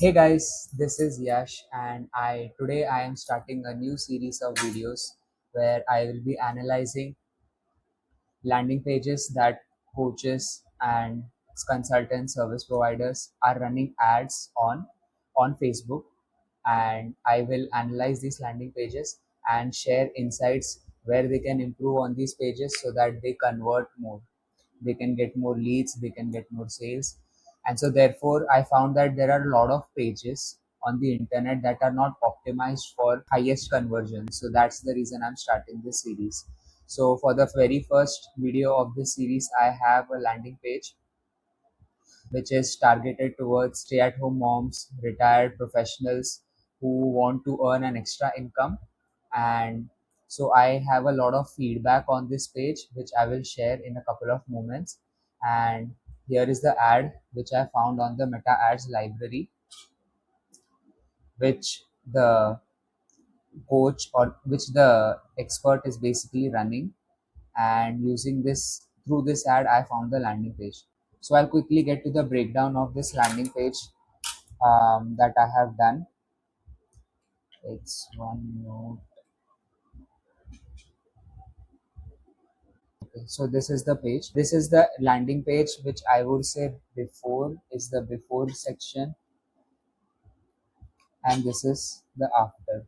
Hey guys, this is Yash and I today I am starting a new series of videos where I will be analyzing landing pages that coaches and consultant service providers are running ads on Facebook, and I will analyze these landing pages and share insights where they can improve on these pages so that they convert more, they can get more leads, they can get more sales. And so therefore I found that there are a lot of pages on the internet that are not optimized for highest conversion. So that's the reason I'm starting this series. So for the very first video of this series, I have a landing page which is targeted towards stay at home moms, retired professionals who want to earn an extra income. And so I have a lot of feedback on this page, which I will share in a couple of moments. And here is the ad which I found on the Meta Ads library, which the coach or which the expert is basically running. And using this through this ad, I found the landing page. So I'll quickly get to the breakdown of this landing page that I have done. It's one note. Okay, so this is the page. This is the landing page, which I would say before is the before section, and this is the after.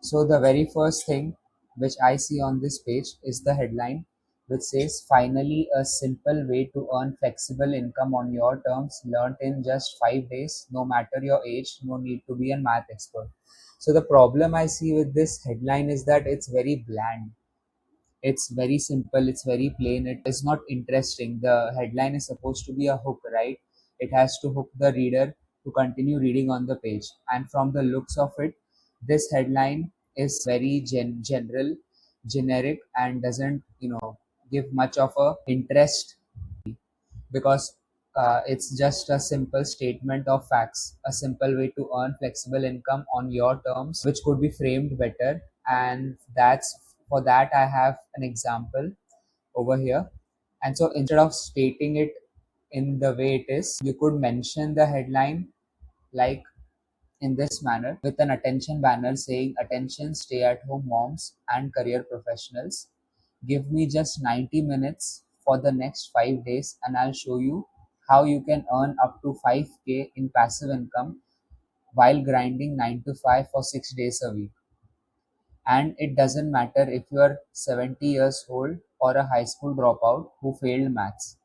So the very first thing which I see on this page is the headline, which says finally a simple way to earn flexible income on your terms, learned in just 5 days, no matter your age, no need to be a math expert. So the problem I see with this headline is that it's very bland. It's very simple, it's very plain, it is not interesting. The headline is supposed to be a hook, right? It has to hook the reader to continue reading on the page. And from the looks of it, this headline is very general, generic, and doesn't, give much of a interest, because it's just a simple statement of facts, a simple way to earn flexible income on your terms, which could be framed better. And that's for that I have an example over here. And so instead of stating it in the way it is, you could mention the headline like in this manner, with an attention banner saying, attention stay at home moms and career professionals, give me just 90 minutes for the next 5 days and I'll show you how you can earn up to 5k in passive income while grinding 9 to 5 for 6 days a week. And it doesn't matter if you're 70 years old or a high school dropout who failed maths.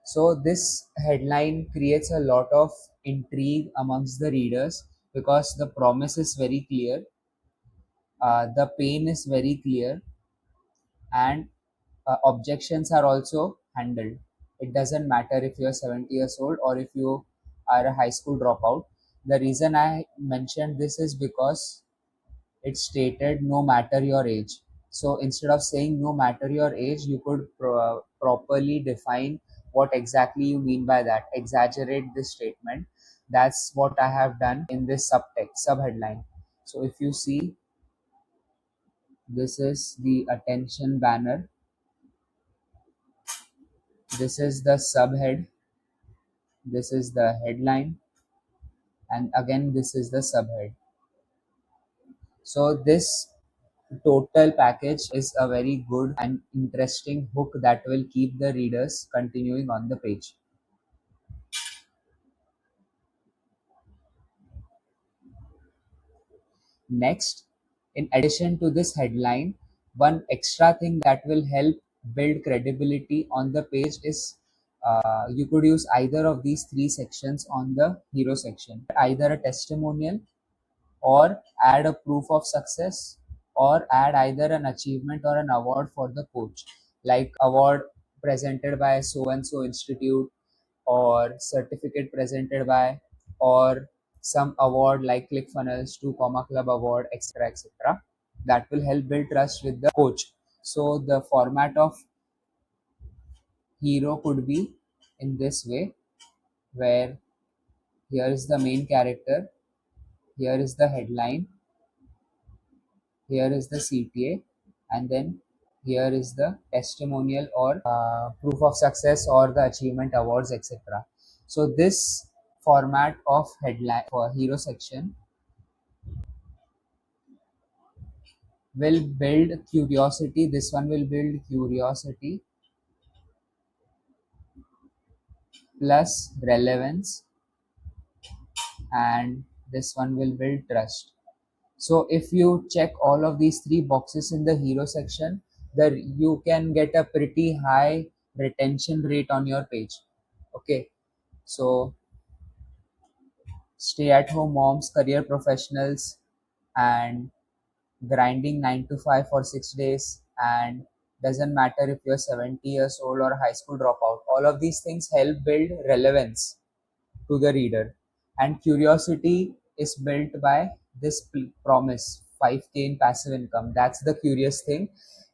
So this headline creates a lot of intrigue amongst the readers because the promise is very clear, the pain is very clear, and objections are also handled. It doesn't matter if you're 70 years old or if you are a high school dropout. The reason I mentioned this is because it stated no matter your age. So instead of saying no matter your age, you could properly define what exactly you mean by that. Exaggerate this statement. That's what I have done in this subtext, subheadline. So if you see, this is the attention banner, this is the subhead, this is the headline, and again this is the subhead. So this total package is a very good and interesting hook that will keep the readers continuing on the page. Next, in addition to this headline, one extra thing that will help build credibility on the page is you could use either of these three sections on the hero section, either a testimonial, or add a proof of success, or add either an achievement or an award for the coach, like award presented by so and so institute, or certificate presented by, or some award like ClickFunnels 2 Comma Club Award, etc., etc. That will help build trust with the coach. So the format of hero could be in this way, where here is the main character, here is the headline, here is the CTA, and then here is the testimonial or proof of success or the achievement awards, etc. So this format of headline for hero section will build curiosity. This one will build curiosity plus relevance, and this one will build trust. So if you check all of these three boxes in the hero section, there you can get a pretty high retention rate on your page. Okay, so stay at home moms, career professionals, and grinding 9 to 5 for 6 days, and doesn't matter if you're 70 years old or a high school dropout. All of these things help build relevance to the reader, and curiosity is built by this promise 5k in passive income. That's the curious thing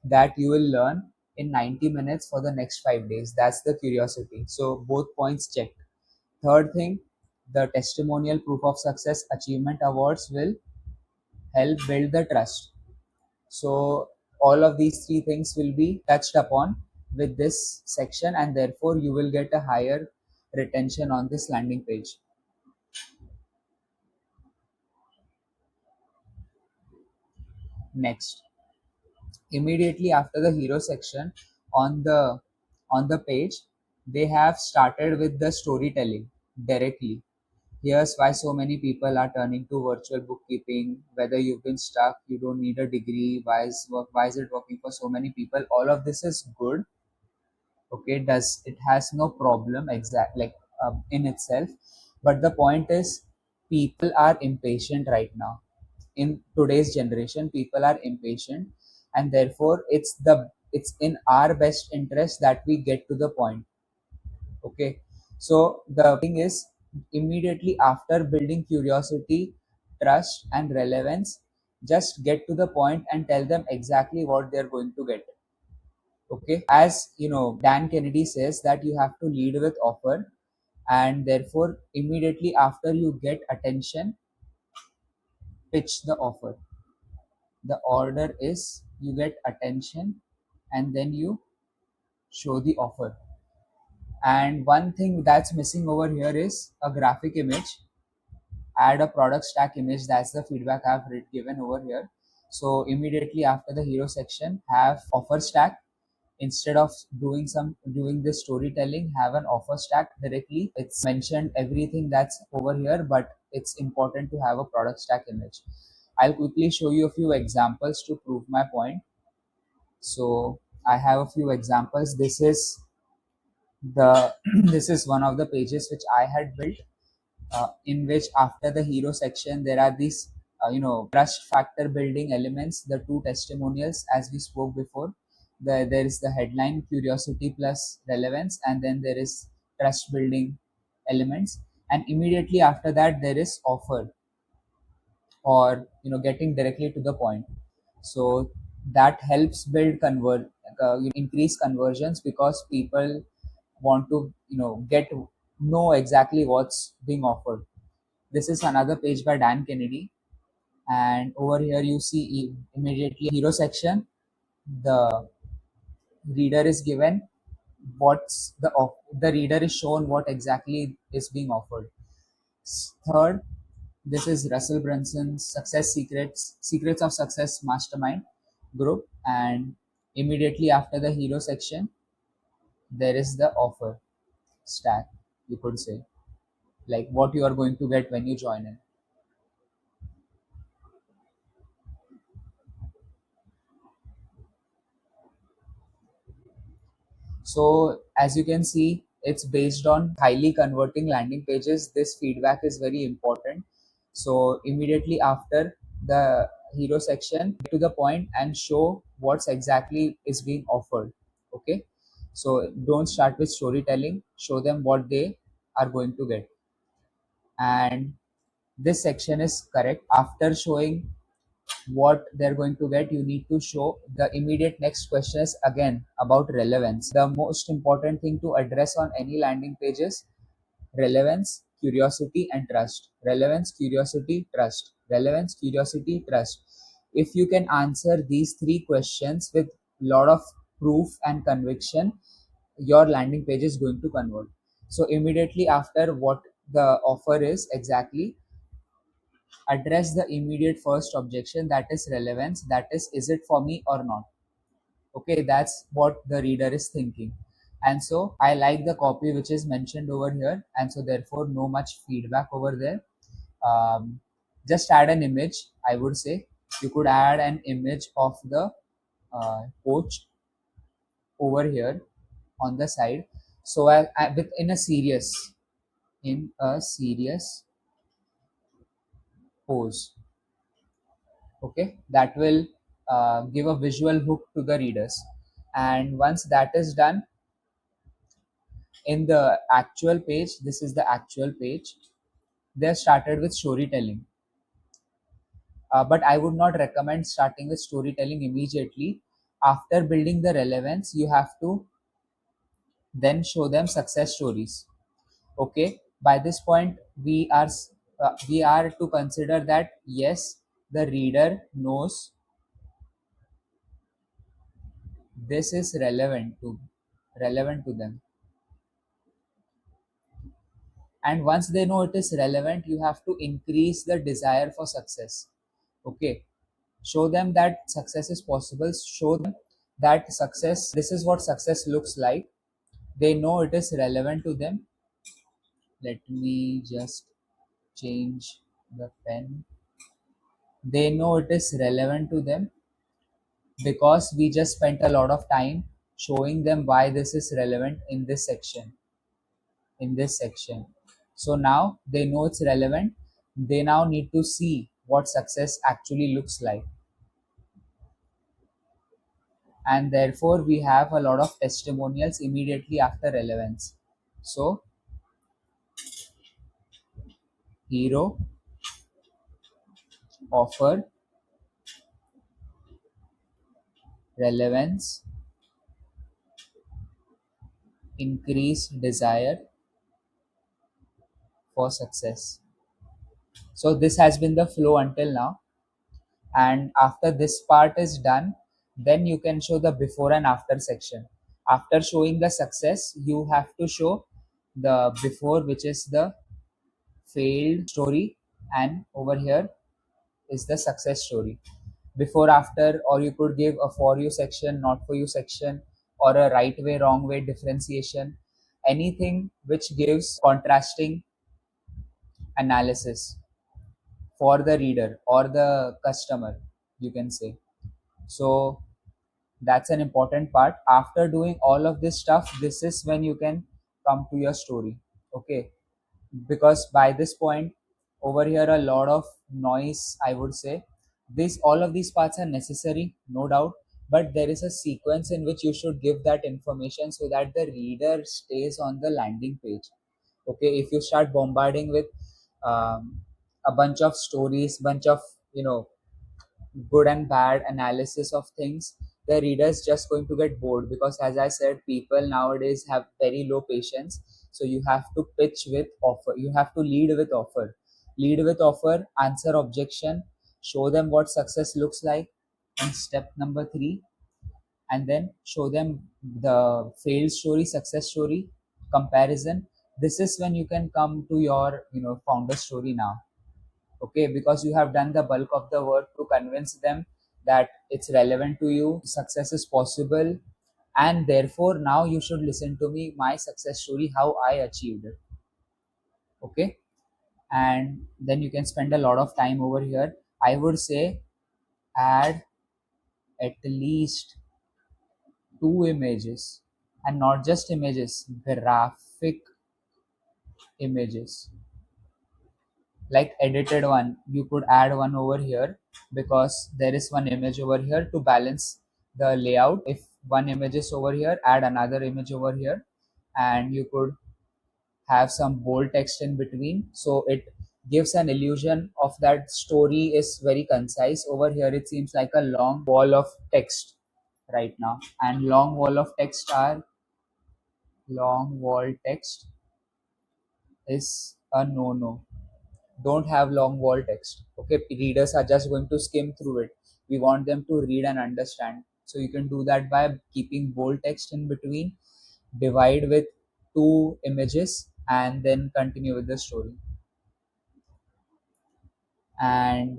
that you will learn in 90 minutes for the next 5 days. That's the curiosity. So both points checked. Third thing, the testimonial proof of success achievement awards will help build the trust. So all of these three things will be touched upon with this section, and therefore you will get a higher retention on this landing page. Next, immediately after the hero section on the page, they have started with the storytelling directly. Here's why so many people are turning to virtual bookkeeping. Whether you've been stuck, you don't need a degree. Why is it working for so many people? All of this is good. Okay, does it has no problem exact like in itself, but the point is people are impatient right now. In today's generation, people are impatient, and therefore it's in our best interest that we get to the point. Okay, so the thing is, immediately after building curiosity, trust and relevance, just get to the point and tell them exactly what they're going to get. Okay, as you know, Dan Kennedy says that you have to lead with offer, and therefore immediately after you get attention, pitch the offer. The order is you get attention and then you show the offer. And one thing that's missing over here is a graphic image. Add a product stack image. That's the feedback I've given over here. So immediately after the hero section, have offer stack. Instead of doing this storytelling, have an offer stack directly. It's mentioned everything that's over here, but it's important to have a product stack image. I'll quickly show you a few examples to prove my point. So I have a few examples. This is the this is one of the pages which I had built, in which after the hero section there are these trust factor building elements, the two testimonials as we spoke before. There is the headline curiosity plus relevance, and then there is trust building elements, and immediately after that there is offer, or getting directly to the point. So that helps build increase conversions, because people want to get know exactly what's being offered. This is another page by Dan Kennedy, and over here you see immediately hero section. The reader is given the reader is shown what exactly is being offered. Third, this is Russell Brunson's Secrets of Success Mastermind group, and immediately after the hero section, there is the offer stack. You could say like what you are going to get when you join in. So as you can see, it's based on highly converting landing pages. This feedback is very important. So immediately after the hero section, get to the point and show what's exactly is being offered. Okay. So don't start with storytelling. Show them what they are going to get. And this section is correct. After showing what they're going to get, you need to show the immediate next question is again about relevance. The most important thing to address on any landing page is relevance, curiosity and trust. Relevance, curiosity, trust. Relevance, curiosity, trust. If you can answer these three questions with lot of proof and conviction, your landing page is going to convert. So immediately after what the offer is exactly, address the immediate first objection, that is relevance, that is it for me or not? Okay, that's what the reader is thinking. And so I like the copy which is mentioned over here, and so therefore no much feedback over there. Just add an image, I would say. You could add an image of the coach over here on the side. So with in a serious pose. Okay, that will give a visual hook to the readers. And once that is done, in the actual page, this is the actual page, they have started with storytelling. But I would not recommend starting with storytelling immediately. After building the relevance, you have to then show them success stories. Okay, by this point, we are to consider that yes, the reader knows this is relevant to them. And once they know it is relevant, you have to increase the desire for success. Okay, show them that success is possible, show them that success, this is what success looks like. They know it is relevant to them. Let me just change the pen. They know it is relevant to them because we just spent a lot of time showing them why this is relevant in this section. So now they know it's relevant. They now need to see what success actually looks like. And therefore, we have a lot of testimonials immediately after relevance. So, hero, offer, relevance, increase desire for success. So, this has been the flow until now. And after this part is done, then you can show the before and after section. After showing the success, you have to show the before, which is the failed story, and over here is the success story. Before, after, or you could give a for you section, not for you section, or a right way, wrong way differentiation, anything which gives contrasting analysis for the reader or the customer, you can say. So that's an important part. After doing all of this stuff, this is when you can come to your story. Okay, because by this point over here a lot of noise, I would say. This all of these parts are necessary, no doubt, but there is a sequence in which you should give that information so that the reader stays on the landing page. Okay, if you start bombarding with a bunch of stories, bunch of, you know, good and bad analysis of things, the reader is just going to get bored, because as I said, people nowadays have very low patience. So you have to pitch with offer, you have to lead with offer, answer objection, show them what success looks like in step number 3, and then show them the failed story, success story, comparison. This is when you can come to your, you know, founder story now. Okay, because you have done the bulk of the work to convince them that it's relevant to you, success is possible, and therefore now you should listen to me, my success story, how I achieved it. Okay, and then you can spend a lot of time over here. I would say add at least 2 images, and not just images, graphic images, like edited one. You could add one over here because there is one image over here to balance the layout. If one image is over here, add another image over here, and you could have some bold text in between, so it gives an illusion of that story is very concise. Over here it seems like a long wall of text right now, and long wall text is a no-no. don't have long wall text. Okay, readers are just going to skim through it. We want them to read and understand. So you can do that by keeping bold text in between, divide with two images, and then continue with the story. And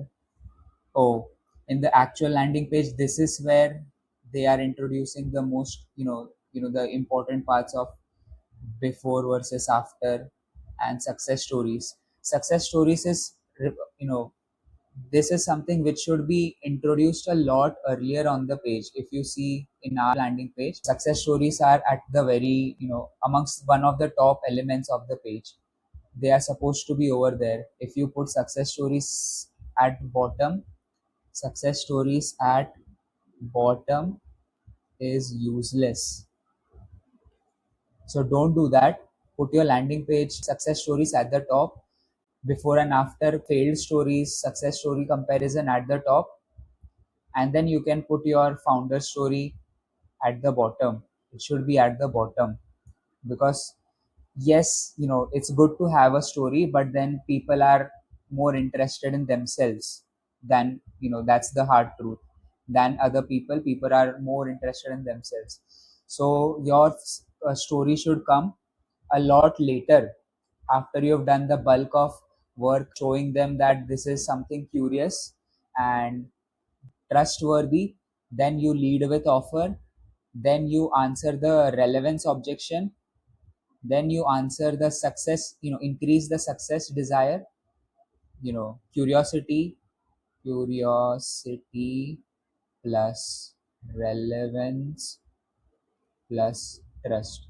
oh, in the actual landing page, this is where they are introducing the most, the important parts of before versus after, and success stories. Success stories is, you know this is something which should be introduced a lot earlier on the page. If you see in our landing page, success stories are at the very, amongst one of the top elements of the page. They are supposed to be over there. If you put success stories at bottom, success stories at bottom is useless. So don't do that. Put your landing page success stories at the top, before and after failed stories, success story comparison at the top, and then you can put your founder story at the bottom. It should be at the bottom, because yes, it's good to have a story, but then people are more interested in themselves than, that's the hard truth, than other people are more interested in themselves. So your story should come a lot later, after you've done the bulk of work showing them that this is something curious and trustworthy. Then you lead with offer, then you answer the relevance objection, then you answer the success, increase the success desire, curiosity plus relevance plus trust.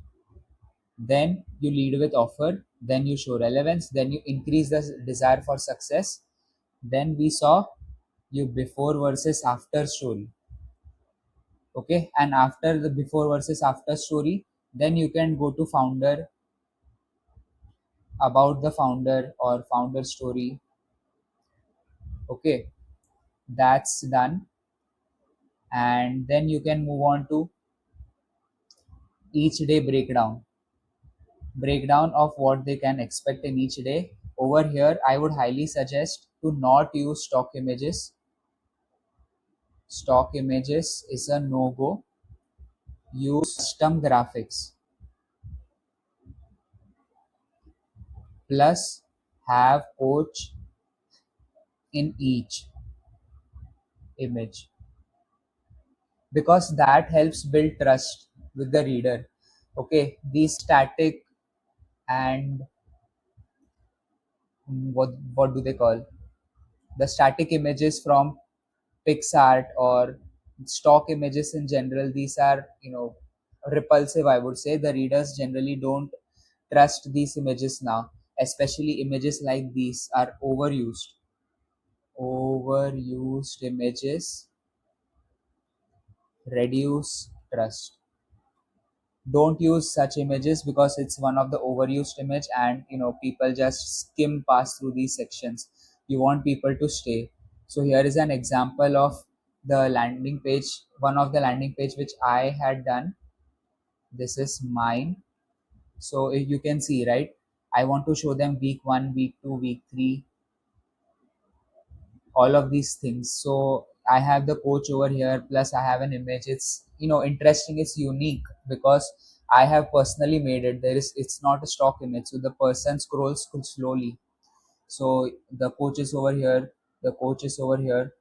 Then you lead with offer, then you show relevance, then you increase the desire for success. Then we saw you before versus after story. Okay, and after the before versus after story, then you can go to founder, about the founder or founder story. Okay, that's done. And then you can move on to each day breakdown of what they can expect in each day. Over here I would highly suggest to not use stock images. Stock images is a no go. Use custom graphics, plus have coach in each image, because that helps build trust with the reader. Okay, these static and what do they call, the static images from PixArt or stock images in general, these are, repulsive, I would say. The readers generally don't trust these images now, especially images like these are overused. Overused images reduce trust. Don't use such images, because it's one of the overused image, and people just skim past through these sections. You want people to stay. So here is an example of the landing page, one of the landing page which I had done. This is mine. So you can see, right, I want to show them week 1, week 2, week 3, all of these things. So I have the coach over here, plus I have an image. It's, interesting, it's unique, because I have personally made it. It's not a stock image, so the person scrolls slowly. So the coach is over here, the coach is over here.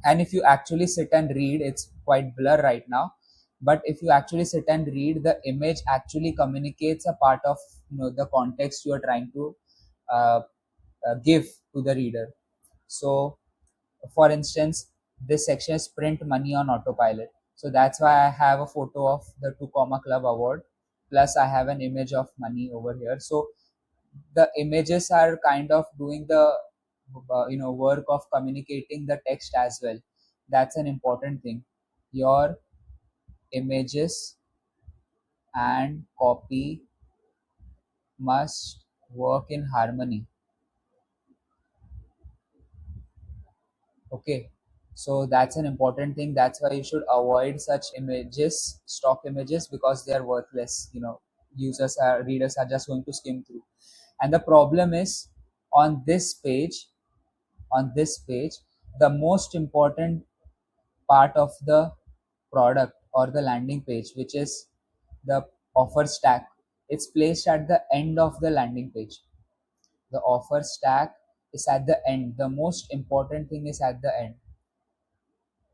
And if you actually sit and read, it's quite blur right now, but if you actually sit and read, the image actually communicates a part of, the context you are trying to uh, give to the reader. So for instance, this section is print money on autopilot. So that's why I have a photo of the 2 comma club award, plus I have an image of money over here. So the images are kind of doing the work of communicating the text as well. That's an important thing. Your images and copy must work in harmony. Okay, so that's an important thing. That's why you should avoid such images, stock images, because they are worthless. Readers are just going to skim through. And the problem is, on this page, on this page, the most important part of the product or the landing page, which is the offer stack, it's placed at the end of the landing page. The offer stack is at the end. The most important thing is at the end.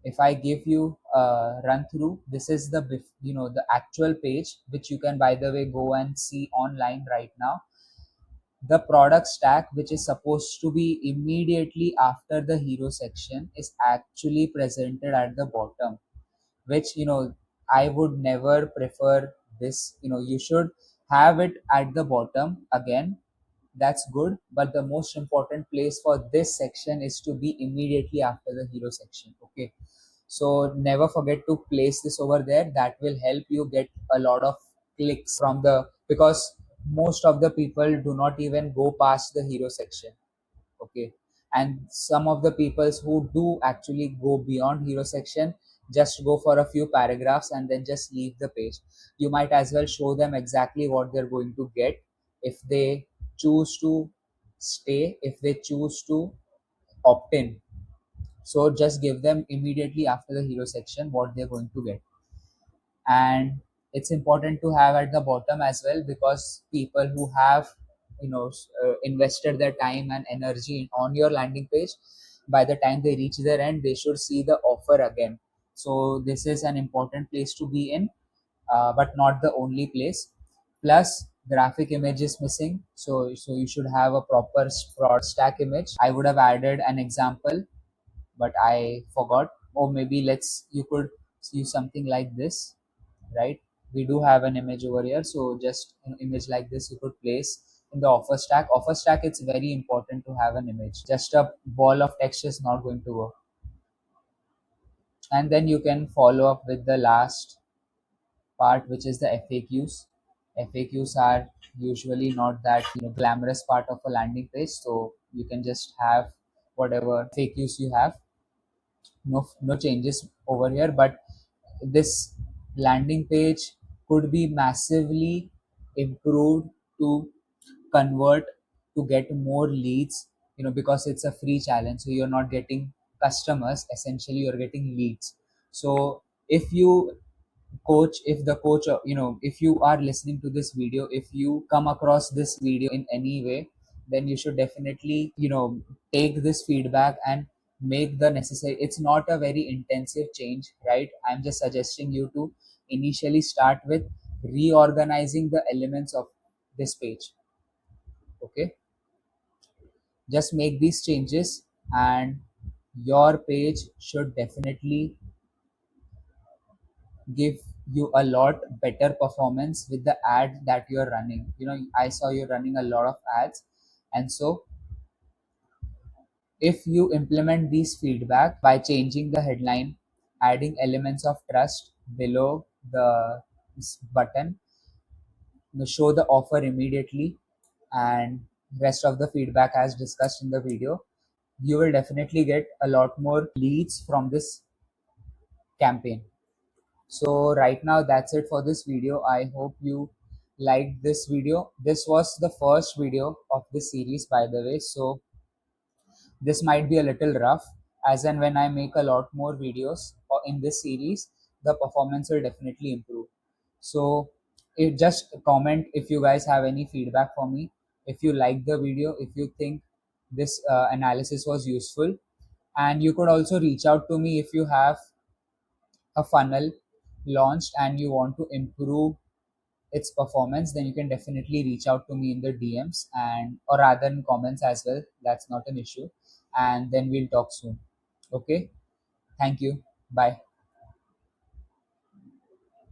If I give you a run through, this is the the actual page, which you can, by the way, go and see online right now. The product stack, which is supposed to be immediately after the hero section, is actually presented at the bottom, which I would never prefer this. You should have it at the bottom again. That's good, but the most important place for this section is to be immediately after the hero section. Okay, so never forget to place this over there. That will help you get a lot of clicks from the, because most of the people do not even go past the hero section. Okay, and some of the peoples who do actually go beyond hero section just go for a few paragraphs and then just leave the page. You might as well show them exactly what they're going to get if they choose to stay, if they choose to opt in. So just give them immediately after the hero section what they're going to get. And it's important to have at the bottom as well, because people who have invested their time and energy on your landing page, by the time they reach their end, they should see the offer again. So this is an important place to be in, but not the only place. Plus graphic image is missing, so you should have a proper fraud stack image. I would have added an example, but I forgot. Or maybe let's you could use something like this, right? We do have an image over here, so just an image like this you could place in the offer stack. Offer stack, it's very important to have an image. Just a wall of text is not going to work. And then you can follow up with the last part, which is the FAQs. FAQs are usually not that glamorous part of a landing page, so you can just have whatever FAQs you have. No changes over here, but this landing page could be massively improved to convert, to get more leads, because it's a free challenge, so you're not getting customers, essentially you're getting leads. So if you coach, if the coach, if you are listening to this video, if you come across this video in any way, then you should definitely take this feedback and make the necessary. It's not a very intensive change, right? I'm just suggesting you to initially start with reorganizing the elements of this page. Okay, just make these changes and your page should definitely give you a lot better performance with the ad that you're running. I saw you running a lot of ads, and so if you implement these feedback by changing the headline, adding elements of trust below the button, show the offer immediately, and rest of the feedback as discussed in the video, you will definitely get a lot more leads from this campaign. So right now that's it for this video. I hope you liked this video. This was the first video of this series, by the way, so this might be a little rough, as and when I make a lot more videos in this series, the performance will definitely improve. So just comment if you guys have any feedback for me, if you like the video, if you think this analysis was useful. And you could also reach out to me if you have a funnel launched and you want to improve its performance, then you can definitely reach out to me in the DMs, and or rather in comments as well. That's not an issue. And then we'll talk soon. Okay, thank you. Bye.